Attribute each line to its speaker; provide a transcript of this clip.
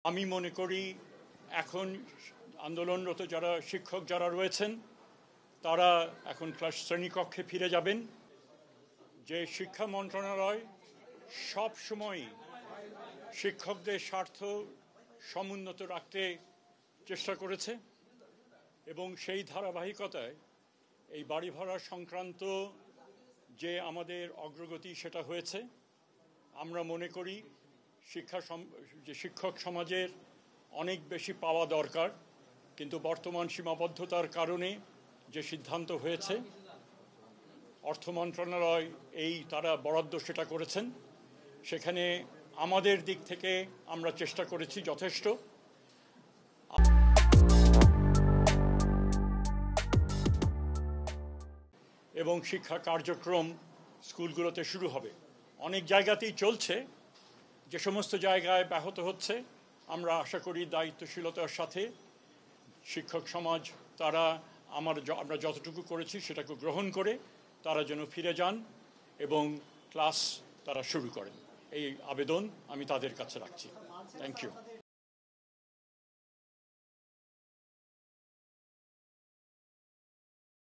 Speaker 1: আমি মনে করি এখন আন্দোলনরত শিক্ষক যারা রয়েছেন তারা এখন শ্রেণীকক্ষে ফিরে যাবেন। যে শিক্ষা মন্ত্রণালয় সব সময় শিক্ষকদের স্বার্থ সমুন্নত রাখতে চেষ্টা করেছে এবং সেই ধারাবাহিকতায় এই বাড়ি ভাড়া সংক্রান্ত যে আমাদের অগ্রগতি সেটা হয়েছে। আমরা মনে করি শিক্ষক সমাজের অনেক বেশি পাওয়া দরকার, কিন্তু বর্তমান সীমাবদ্ধতার কারণে যে সিদ্ধান্ত হয়েছে অর্থ মন্ত্রণালয় তারা বরাদ্দ সেটা করেছেন, সেখানে আমাদের দিক থেকে আমরা চেষ্টা করেছি যথেষ্ট। এবং শিক্ষা কার্যক্রম স্কুলগুলোতে শুরু হবে। অনেক জায়গাতেই চলছে, যে সমস্ত জায়গায় ব্যাহত হচ্ছে আমরা আশা করি দায়িত্বশীলতার সাথে শিক্ষক সমাজ আমরা যতটুকু করেছি সেটাকে গ্রহণ করে তারা যেন ফিরে যান এবং ক্লাস তারা শুরু করেন, এই আবেদন আমি তাদের কাছে রাখছি। Thank you.